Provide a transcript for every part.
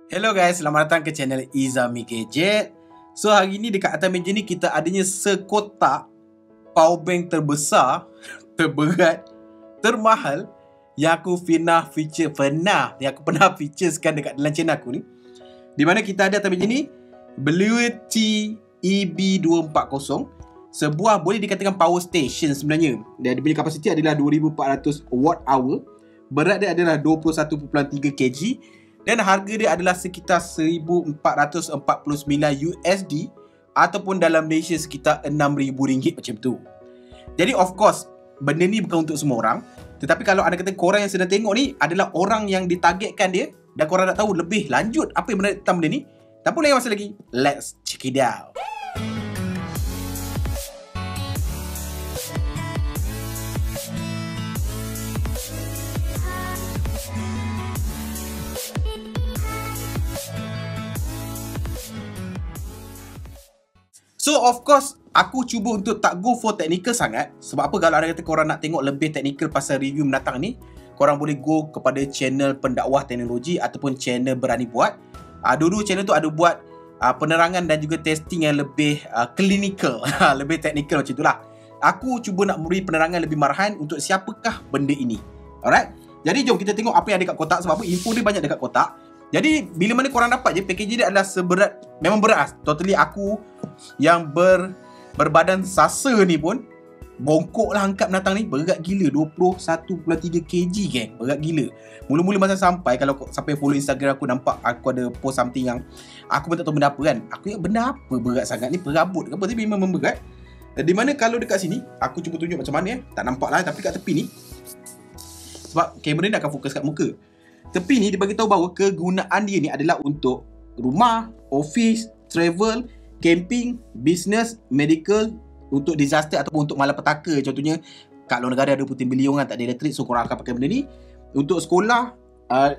Hello guys, selamat datang ke channel Izami Gadget. So hari ni dekat atas meja ni kita adanya sekotak power bank terbesar, terberat, termahal yang aku pernah featureskan dekat dalam channel aku ni. Di mana kita ada atas meja ni Bluetooth EB240, sebuah boleh dikatakan power station sebenarnya. Dia punya kapasiti adalah 2400 watt hour, berat dia adalah 21.3 kg. Dan harga dia adalah sekitar $1,449 ataupun dalam Malaysia sekitar RM6,000 macam tu. Jadi of course, benda ni bukan untuk semua orang. Tetapi kalau anda kata korang yang sedang tengok ni adalah orang yang ditargetkan dia dan korang nak tahu lebih lanjut apa yang benar tentang benda ni, tak boleh masa lagi. Let's check it out. So of course, aku cuba untuk tak go for technical sangat. Sebab apa, kalau anda kata korang nak tengok lebih technical pasal review mendatang ni, korang boleh go kepada channel pendakwah teknologi ataupun channel berani buat. Dulu channel tu ada buat penerangan dan juga testing yang lebih clinical, lebih technical macam itulah. Aku cuba nak beri penerangan lebih marahan untuk siapakah benda ini. Alright? Jadi jom kita tengok apa yang ada kat kotak. Sebab apa, info dia banyak dekat kotak. Jadi bila mana korang dapat je, packaging dia adalah seberat, memang berat. Totally aku yang berbadan sasa ni pun bongkok lah angkat menatang ni. Berat gila, 21.3 kg geng. Berat gila. Mula-mula masa sampai, kalau sampai follow Instagram aku, nampak aku ada post something yang aku pun tak tahu benda apa kan. Aku ingat benda apa berat sangat ni, perabot ke apa, tapi memang berat. Di mana kalau dekat sini, aku cuba tunjuk macam mana ya. Tak nampak lah, tapi kat tepi ni, sebab kamera ni akan fokus kat muka, tepi ni dia bagi tahu bahawa kegunaan dia ni adalah untuk rumah, office, travel, camping, business, medical, untuk disaster ataupun untuk malapetaka. Contohnya kat luar negara ada puting beliung kan, tak ada elektrik, so korang akan pakai benda ni. Untuk sekolah,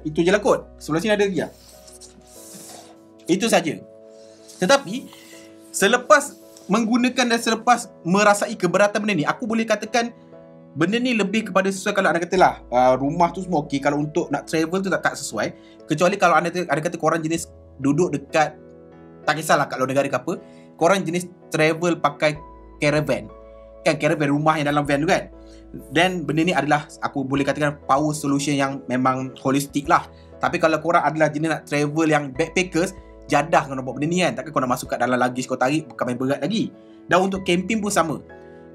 itu je lah kot. Sebelah sini ada lagi lah. Itu saja. Tetapi selepas menggunakan dan selepas merasai keberatan benda ni, aku boleh katakan benda ni lebih kepada sesuai. Kalau anda katalah rumah tu semua okey, kalau untuk nak travel tu tak sesuai. Kecuali kalau anda kata korang jenis duduk dekat, tak kisahlah kat luar negara ke apa, korang jenis travel pakai caravan. Kan caravan, rumah yang dalam van tu kan. Dan benda ni adalah, aku boleh katakan, power solution yang memang holistik lah. Tapi kalau korang adalah jenis nak travel yang backpackers, jadah kau nak buat benda ni kan. Takkan kau nak masuk kat dalam luggage kau tarik, bukan main berat lagi. Dan untuk camping pun sama.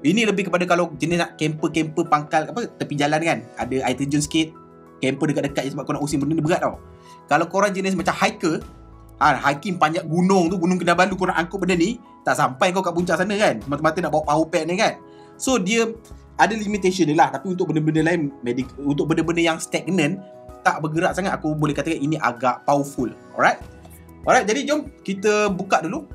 Ini lebih kepada kalau jenis nak camper pangkal apa, tepi jalan kan, ada air terjun sikit, camper dekat-dekat je sebab kau nak using benda ni berat tau. Kalau korang jenis macam hiker, hiking panjat gunung tu, Gunung Kinabalu, kau nak angkut benda ni, tak sampai kau kat puncak sana kan, semata-mata nak bawa power pack ni kan. So dia ada limitation dia lah. Tapi untuk benda-benda lain, untuk benda-benda yang stagnant, tak bergerak sangat, aku boleh katakan ini agak powerful. Alright, jadi jom kita buka dulu.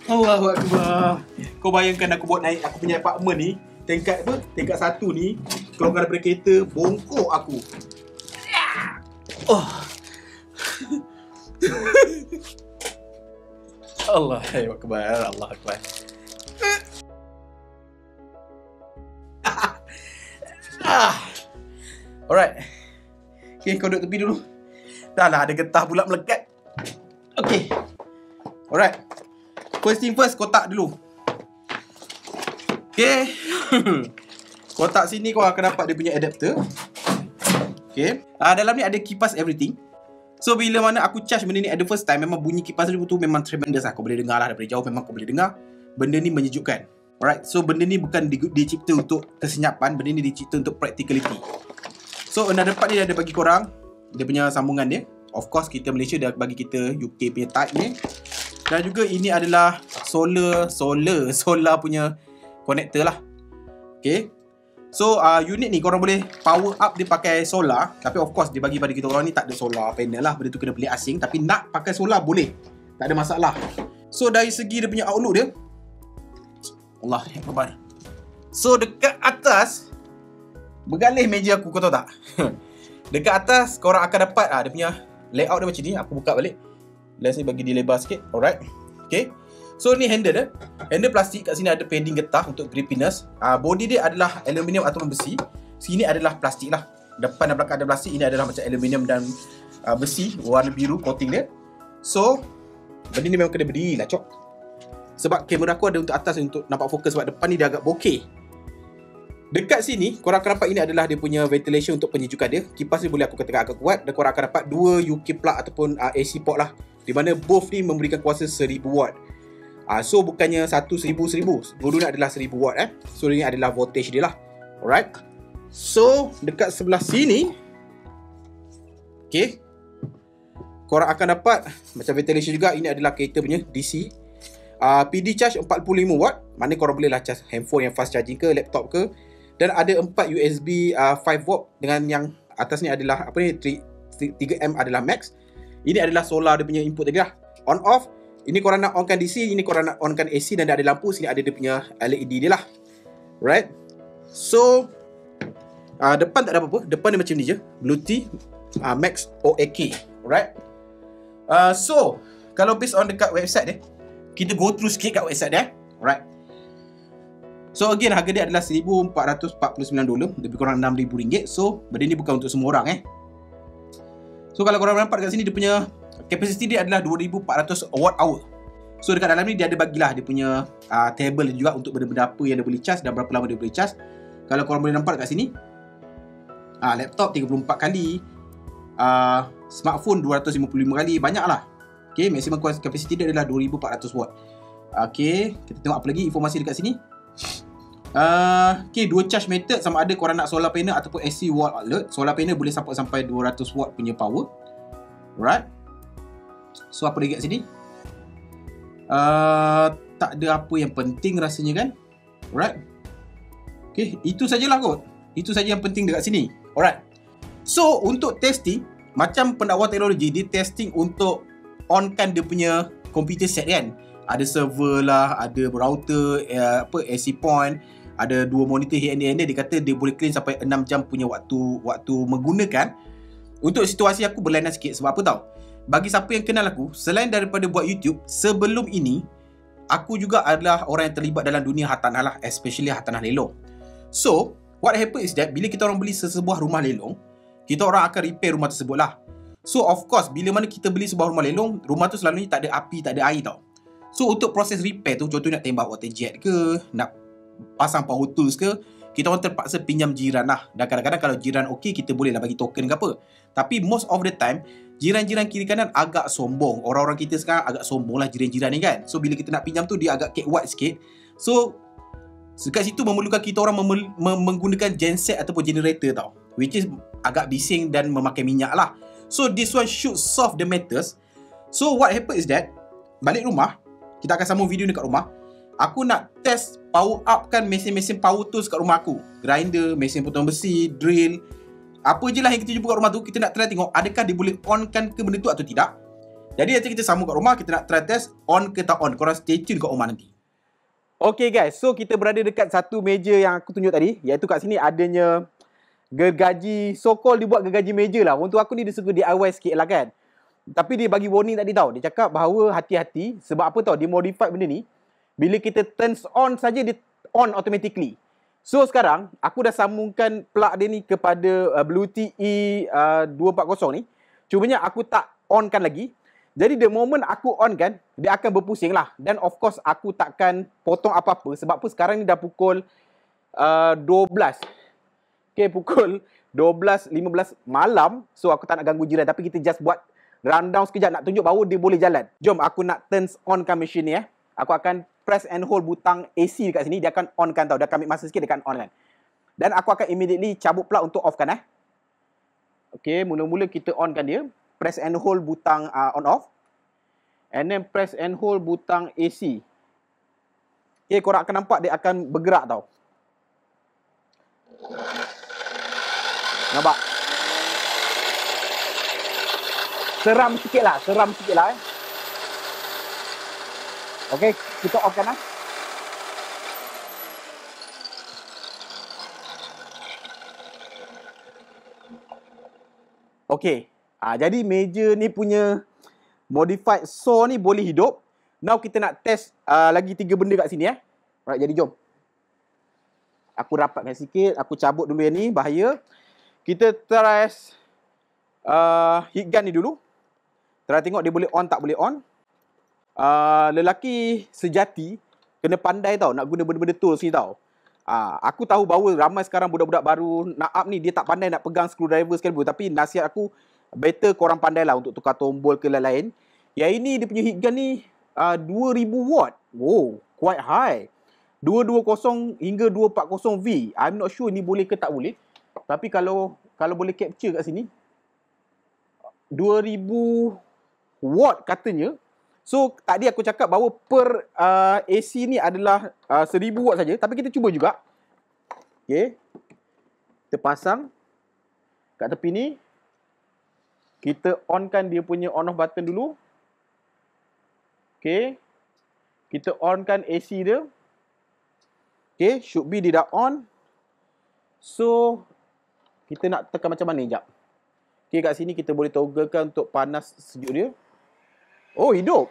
Allahu Akbar. Kau bayangkan aku buat naik aku punya apartment ni, tingkat apa? Tingkat 1 ni, keluar daripada kereta, bongkok aku. Allahu Akbar, Allah Akbar. Alright. Okay, kau duduk tepi dulu. Dah lah, ada getah pula melekat. Okay. Alright. First thing first, kotak dulu. Okay. Kotak sini kau akan dapat dia punya adapter. Okay. Dalam ni ada kipas everything. So bila mana aku charge benda ni at the first time, memang bunyi kipas tu memang tremendous lah. Kau boleh dengar lah daripada jauh, memang kau boleh dengar. Benda ni menyejukkan. Alright. So benda ni bukan dicipta untuk kesenyapan, benda ni dicipta untuk practicality. So another part ni dia ada bagi korang dia punya sambungan dia. Of course kita Malaysia dah bagi kita UK punya type ni. Dan juga ini adalah solar punya connector lah. Okay. So unit ni korang boleh power up dia pakai solar. Tapi of course dia bagi pada kita orang ni tak ada solar panel lah. Benda tu kena beli asing. Tapi nak pakai solar boleh, tak ada masalah. So dari segi dia punya outlook dia, Allah Akbar. So dekat atas, bergalih meja aku, kau tahu tak? Dekat atas korang akan dapat dia punya layout dia macam ni. Aku buka balik. Let's say bagi dia lebar sikit. Alright. Okay. So ni handle dia. Handle plastik, kat sini ada padding getah untuk grippiness. Body dia adalah aluminium ataupun besi. Sini adalah plastik lah. Depan dan belakang ada plastik. Ini adalah macam aluminium dan besi warna biru coating dia. So benda ni memang kena berdiri lah cok. Sebab kamera aku ada untuk atas untuk nampak fokus, sebab depan ni dia agak bokeh. Dekat sini korang akan nampak ini adalah dia punya ventilation untuk penyejukan dia. Kipas ni boleh aku katakan agak kuat, dan korang akan dapat 2 UK plug ataupun AC port lah, di mana both ni memberikan kuasa 1000 watt. So bukannya 1000. Dulu ni adalah 1000 watt So ini adalah voltage dia lah. Alright. So dekat sebelah sini, okay, korang akan dapat macam ventilation juga. Ini adalah kereta punya DC. PD charge 45 watt. Mana korang boleh lah charge handphone yang fast charging ke, laptop ke. Dan ada 4 USB 5 volt. Dengan yang atas ni adalah apa ni, 3M adalah max. Ini adalah solar dia punya input tadi lah. On off. Ini korang nak onkan DC, ini korang nak onkan AC, dan dah ada lampu. Sini ada dia punya LED dia lah. Right. So depan tak ada apa-apa. Depan dia macam ni je, Bluetooth Max OAK. Alright. So kalau based on dekat website dia, kita go through sikit kat website dia. Alright. So again, harga dia adalah $1,449, lebih kurang RM6,000. So benda ni bukan untuk semua orang So kalau korang nampak dekat sini, dia punya capacity dia adalah 2400 watt hour. So dekat dalam ni dia ada bagilah dia punya table juga untuk benda-benda apa yang dia boleh charge dan berapa lama dia boleh charge. Kalau korang boleh nampak dekat sini, laptop 34 kali, smartphone 255 kali, banyak lah. Okay, maximum capacity dia adalah 2400 watt. Okay, kita tengok apa lagi informasi dekat sini. Okay, dua charge method, sama ada korang nak solar panel ataupun AC wall outlet. Solar panel boleh support sampai 200 watt punya power. Alright. So apa lagi kat sini? Tak ada apa yang penting rasanya kan. Alright. Okay, itu sajalah kot. Itu saja yang penting dekat sini. Alright. So untuk testing, macam pendakwa teknologi, dia testing untuk onkan dia punya computer set kan. Ada server lah, ada router, AC point, ada 2 monitor here and there. Dia kata dia boleh claim sampai 6 jam punya waktu menggunakan. Untuk situasi aku berlainan sikit. Sebab apa tau? Bagi siapa yang kenal aku, selain daripada buat YouTube, sebelum ini aku juga adalah orang yang terlibat dalam dunia hartanah lah, especially hartanah lelong. So what happen is that bila kita orang beli sesebuah rumah lelong, kita orang akan repair rumah tersebut lah. So of course, bila mana kita beli sebuah rumah lelong, rumah tu selalunya tak ada api, tak ada air tau. So untuk proses repair tu, contohnya nak tembak water jet ke, nak pasang power tools ke, kita orang terpaksa pinjam jiran lah. Dan kadang-kadang kalau jiran okey, kita boleh lah bagi token ke apa. Tapi most of the time, jiran-jiran kiri kanan agak sombong. Orang-orang kita sekarang agak sombong lah, jiran-jiran ni kan. So bila kita nak pinjam tu, dia agak cakewat sikit. So dekat situ memerlukan kita orang menggunakan genset ataupun generator tau, which is agak bising dan memakai minyak lah. So this one should solve the matters. So what happen is that, balik rumah, kita akan sambung video ni kat rumah. Aku nak test power up kan mesin-mesin power tools kat rumah aku. Grinder, mesin potong besi, drill, apa je lah yang kita jumpa kat rumah tu. Kita nak try tengok adakah dia boleh on kan ke benda tu atau tidak. Jadi nanti kita sambung kat rumah, kita nak try test on ke tak on. Korang stay tune kat rumah nanti. Okay guys, so kita berada dekat satu meja yang aku tunjuk tadi, iaitu kat sini adanya gergaji, so called dibuat gergaji meja lah. Untuk aku ni dia suka DIY sikit lah kan. Tapi dia bagi warning tadi tau. Dia cakap bahawa hati-hati. Sebab apa tau, dia modify benda ni. Bila kita turns on saja, dia on automatically. So sekarang aku dah sambungkan plug dia ni kepada Bluetooth E240 ni. Cumanya aku tak onkan lagi. Jadi the moment aku on kan, dia akan berpusing lah. Dan of course aku takkan potong apa-apa. Sebab apa sekarang ni dah pukul 12. Okay, pukul 12.15 malam. So aku tak nak ganggu jiran. Tapi kita just buat rundown sekejap nak tunjuk bahawa dia boleh jalan. Jom aku nak turns on kan mesin ni Aku akan press and hold butang AC dekat sini. Dia akan on kan tau. Dia akan ambil masa sikit, dia akan on kan. Dan aku akan immediately cabut plug untuk off kan Okay, mula-mula kita on kan dia. Press and hold butang on off. And then press and hold butang AC. Okay, korang akan nampak dia akan bergerak tau. Nampak? Seram sikit lah Okay, kita off kan Okay, jadi meja ni punya modified saw ni boleh hidup. Now kita nak test lagi 3 benda kat sini Alright, jadi jom. Aku rapatkan sikit, aku cabut dulu yang ni, bahaya. Kita try heat gun ni dulu. Try tengok dia boleh on tak boleh on. Lelaki sejati kena pandai tau nak guna benda-benda tools ni tau. Aku tahu bahawa ramai sekarang budak-budak baru nak up ni, dia tak pandai nak pegang screwdriver sekali pun. Tapi nasihat aku, better korang pandai lah untuk tukar tombol ke lain-lain. Yang ini dia punya heat gun ni 2000 watt. Oh, quite high. 220 hingga 240V. I'm not sure ni boleh ke tak boleh. Tapi kalau boleh capture kat sini 2000 watt katanya. So tadi aku cakap bahawa per AC ni adalah 1000 watt saja, tapi kita cuba juga. Okey. Kita pasang kat tepi ni. Kita onkan dia punya on off button dulu. Okey. Kita onkan AC dia. Okay, should be dia dah on. So, kita nak tekan macam mana sekejap. Okay, kat sini kita boleh togglekan untuk panas sejuk dia. Oh, hidup.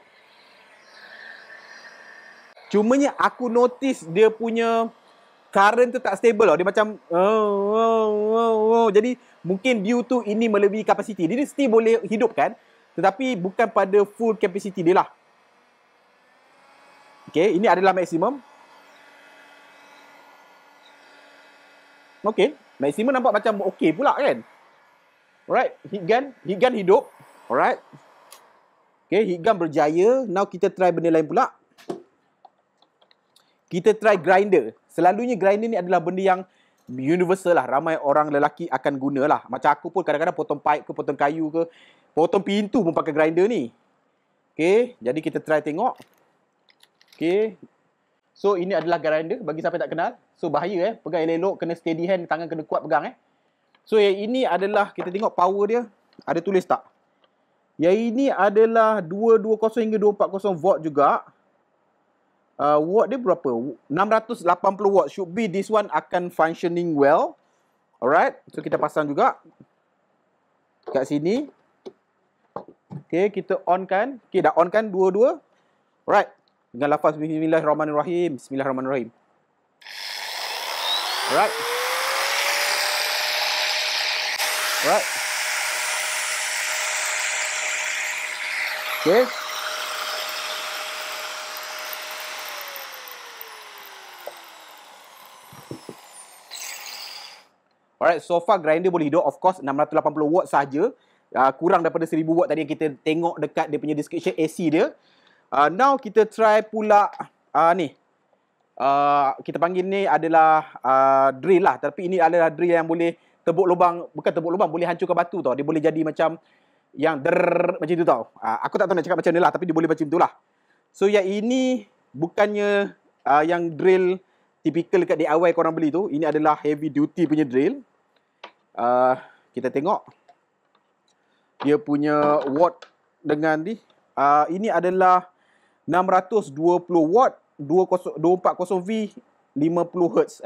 Cumanya aku notice dia punya current tu tak stable. Dia macam jadi mungkin due to ini melebihi kapasiti. Dia still boleh hidupkan, tetapi bukan pada full capacity dia lah. Okay, ini adalah maksimum. Okay, maksimum nampak macam okay pula kan. Alright, heat gun hidup. Alright. Okay, heat gun berjaya. Now kita try benda lain pula. Kita try grinder. Selalunya grinder ni adalah benda yang universal lah. Ramai orang lelaki akan guna lah. Macam aku pun kadang-kadang potong pipe ke, potong kayu ke, potong pintu pun pakai grinder ni. Okay, jadi kita try tengok. Okay. So, ini adalah grinder bagi siapa tak kenal. So, bahaya pegang elok-elok, kena steady hand, tangan kena kuat pegang So, yang ini adalah, kita tengok power dia. Ada tulis tak? Yang ini adalah 220 hingga 240 volt juga. Watt dia berapa? 680 watt. Should be this one akan functioning well. Alright. So, kita pasang juga. Kat sini. Okay, kita on kan. Okay, dah on kan dua-dua. Alright. Dengan lafaz Bismillahirrahmanirrahim. Bismillahirrahmanirrahim. Alright. Alright. Okay. Alright, so far grinder boleh hidup. Of course, 680 watt saja. Kurang daripada 1000 watt tadi yang kita tengok dekat dia punya description AC dia. Now kita try pula ni. Kita panggil ni adalah drill lah. Tapi ini adalah drill yang boleh tebuk lubang. Bukan tebuk lubang, boleh hancurkan batu tau. Dia boleh jadi macam yang macam tu tau. Aku tak tahu nak cakap macam ni lah, tapi dia boleh macam tu lah. So yang ini bukannya yang drill typical dekat DIY korang beli tu. Ini adalah heavy duty punya drill. Kita tengok dia punya watt dengan ni. Ini adalah 620 watt, 240V, 50 Hz.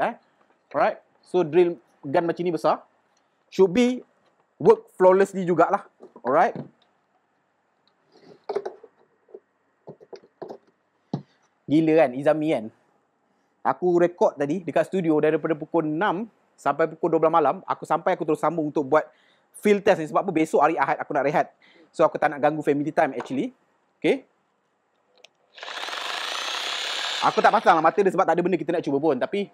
Alright. So drill gun macam ni besar. Should be work flawlessly jugalah. Alright. Gila kan Izami kan. Aku rekod tadi dekat studio daripada pukul 6 sampai pukul 12 malam. Aku terus sambung untuk buat field test ni. Sebab apa besok hari Ahad aku nak rehat. So aku tak nak ganggu family time actually. Okay. Aku tak pasang lah mata dia sebab tak ada benda kita nak cuba pun. Tapi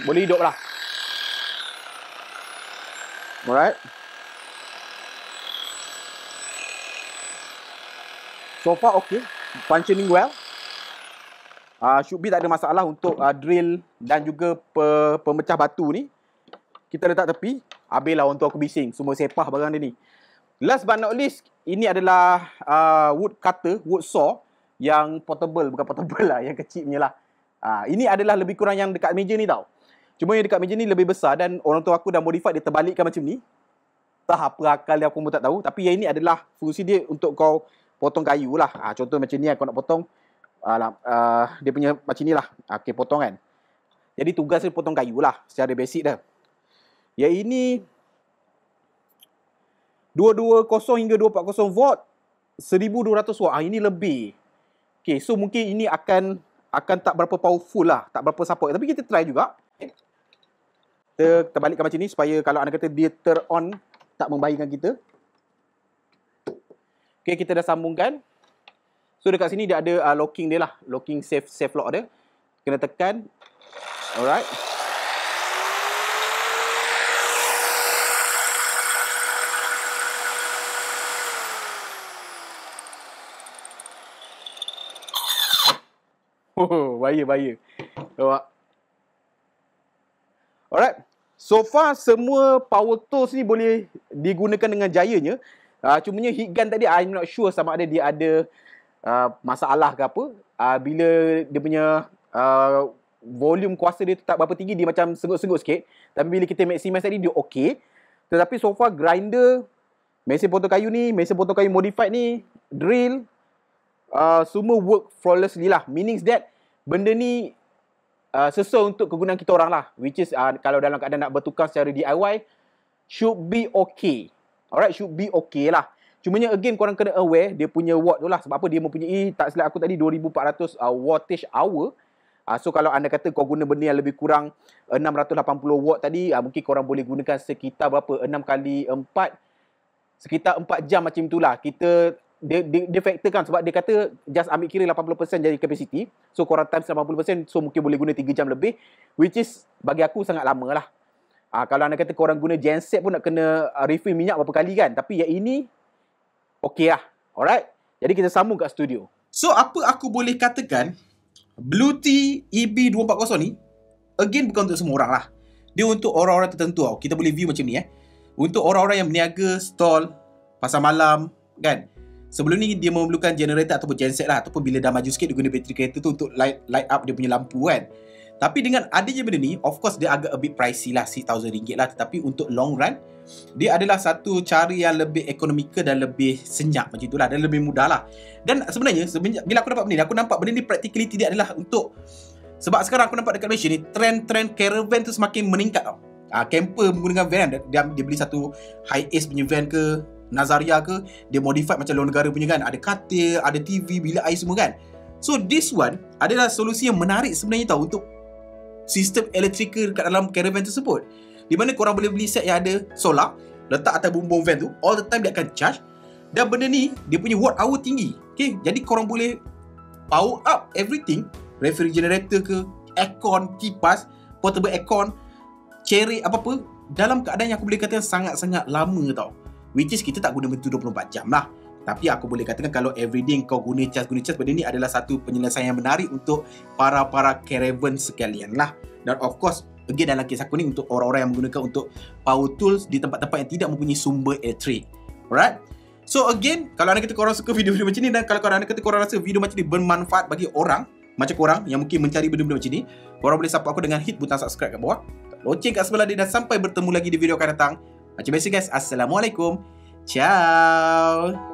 boleh hidup lah. Alright. So far okay. Functioning well. Should be tak ada masalah untuk drill dan juga pemecah batu ni. Kita letak tepi. Habislah untuk aku bising. Semua sepah barang dia ni. Last but not least, ini adalah wood cutter, wood saw yang portable, bukan portable lah, yang kecil punya lah. Ini adalah lebih kurang yang dekat meja ni tau. Cuma yang dekat meja ni lebih besar dan orang tua aku dah modify, dia terbalikkan macam ni. Tak apa akal dia aku pun tak tahu. Tapi yang ini adalah fungsi dia untuk kau potong kayu lah. Contoh macam ni kau nak potong, dia punya macam ni lah. Okay, potong kan. Jadi tugas dia potong kayu lah, secara basic dah. Yang ini 220 hingga 240 volt. 1200 watt. Ini lebih. Okay, so mungkin ini akan tak berapa powerful lah, tak berapa support. Tapi kita try juga. Kita balikkan macam ni supaya kalau anda kata dia turn on tak membahayakan kita. Okay, kita dah sambungkan. So dekat sini dia ada locking dia lah, locking safe lock dia. Kena tekan. Alright. Oh, bahaya. Alright. So far semua power tools ni boleh digunakan dengan jayanya. Cumanya heat gun tadi I'm not sure sama ada dia ada masalah ke apa. Bila dia punya volume kuasa dia tu tak berapa tinggi, dia macam sengut-sengut sikit. Tapi bila kita maximize tadi dia okey. Tetapi so far grinder, mesin potong kayu ni, mesin potong kayu modified ni, drill, semua work flawlessly lah. Meaning that benda ni sesuai untuk kegunaan kita orang lah. Which is kalau dalam keadaan nak bertukar secara DIY, should be okay. Alright, should be okay lah. Cumanya again korang kena aware dia punya watt tu lah. Sebab apa dia mempunyai, tak silap aku tadi 2400 wattage hour. So kalau anda kata kau guna benda yang lebih kurang 680 watt tadi, mungkin korang boleh gunakan sekitar berapa? 6 kali 4, sekitar 4 jam macam itulah. Dia factor kan sebab dia kata just ambil kira 80% jadi capacity. So korang times 80%, so mungkin boleh guna 3 jam lebih. Which is bagi aku sangat lama lah. Kalau anda kata korang guna genset pun nak kena refill minyak berapa kali kan. Tapi yang ini okey lah. Alright. Jadi kita sambung kat studio. So apa aku boleh katakan, Bluetooth EB240 ni again bukan untuk semua orang lah. Dia untuk orang-orang tertentu tau. Kita boleh view macam ni Untuk orang-orang yang berniaga stall pasar malam kan. Sebelum ni dia memerlukan generator ataupun genset lah, ataupun bila dah maju sikit dia guna bateri kereta tu untuk light up dia punya lampu kan. Tapi dengan adanya benda ni, of course dia agak a bit pricey lah, RM6,000 lah. Tetapi untuk long run, dia adalah satu cara yang lebih ekonomikal dan lebih senyap macam itulah, dan lebih mudah lah. Dan sebenarnya bila aku dapat benda ni, aku nampak benda ni practicality dia adalah untuk, sebab sekarang aku nampak dekat Malaysia ni trend caravan tu semakin meningkat tau. Camper menggunakan van, dia beli satu high ace punya van ke, Nazaria ke, dia modified macam luar negara punya kan. Ada katil, ada TV, bilik air semua kan. So this one adalah solusi yang menarik sebenarnya tau untuk sistem elektrikal kat dalam caravan tersebut. Di mana korang boleh beli set yang ada solar, letak atas bumbung van tu, all the time dia akan charge. Dan benda ni dia punya watt hour tinggi. Okay, jadi korang boleh power up everything, refrigerator ke, aircon, kipas, portable aircon, cherry, apa-apa, dalam keadaan yang aku boleh katakan sangat-sangat lama tau. Which is kita tak guna benda tu 24 jam lah. Tapi aku boleh katakan kalau everyday kau guna charge, benda ni adalah satu penyelesaian yang menarik untuk para caravan sekalian lah. Dan of course, again dalam kes aku ni untuk orang-orang yang menggunakan untuk power tools di tempat-tempat yang tidak mempunyai sumber elektrik. Alright? So again, kalau anda kata korang suka video-video macam ni, dan kalau anda kata korang rasa video macam ni bermanfaat bagi orang macam korang yang mungkin mencari benda-benda macam ni, korang boleh support aku dengan hit butang subscribe kat bawah, lonceng kat sebelah dia, dan sampai bertemu lagi di video akan datang. Macam biasa guys, Assalamualaikum. Ciao.